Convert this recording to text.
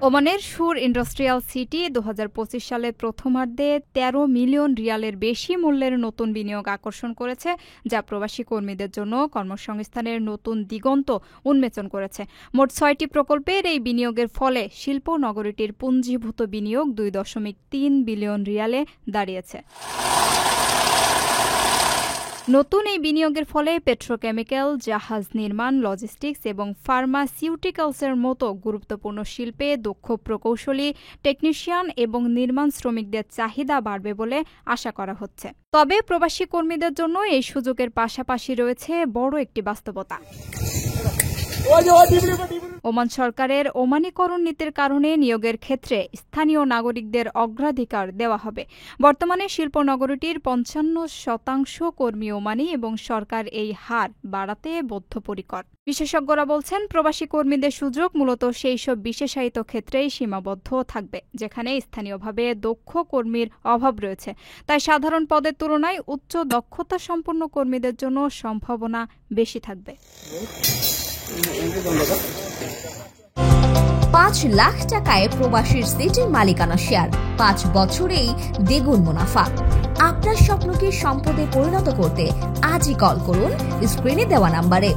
ওমানের সুর industrial city 2025 সালের প্রথমার্ধে 13 মিলিয়ন রিয়ালের বেশি মূল্যের নতুন বিনিয়োগ আকর্ষণ করেছে, যা প্রবাসী কর্মীদের জন্য কর্মসংস্থানের নতুন দিগন্ত উন্মোচন করেছে। মোট 6টি প্রকল্পের এই বিনিয়োগের ফলে শিল্প নগরীটির পুঞ্জীভূত বিনিয়োগ 2.3 বিলিয়ন রিয়ালে দাঁড়িয়েছে। নতুন এই বিনিয়োগের ফলে পেট্রোকেমিক্যাল, জাহাজ নির্মাণ, লজিস্টিক্স এবং ফার্মাসিউটিক্যালসের মতো গুরুত্বপূর্ণ শিল্পে দক্ষ প্রকৌশলী, টেকনিশিয়ান এবং নির্মাণ শ্রমিকদের চাহিদা বাড়বে বলে আশা করা হচ্ছে। তবে প্রবাসী কর্মীদের জন্য এই সুযোগের পাশাপাশি রয়েছে বড় একটি বাস্তবতা। ওমান সরকারের ওমানীকরণ নীতির কারণে নিয়োগের ক্ষেত্রে স্থানীয় নাগরিকদের অগ্রাধিকার দেওয়া হবে। বর্তমানে শিল্প নগরীটির 55% কর্মী ওমানী এবং সরকার এই হার বাড়াতে বদ্ধপরিকর। বিশেষজ্ঞরা বলছেন, প্রবাসী কর্মীদের সুযোগ মূলত সেই সব বিশেষায়িত ক্ষেত্রেই সীমাবদ্ধ থাকবে, যেখানে স্থানীয়ভাবে দক্ষ কর্মীর অভাব রয়েছে। তাই সাধারণ পদের তুলনায় উচ্চ দক্ষতা সম্পন্ন কর্মীদের জন্য সম্ভাবনা বেশি থাকবে। 5 লাখ টাকায় প্রবাসীর সিটির মালিকানা শেয়ার, 5 বছরেই দ্বিগুণ মুনাফা। আপনার স্বপ্নকে সম্পদে পরিণত করতে আজই কল করুন স্ক্রিনে দেওয়া নাম্বারে।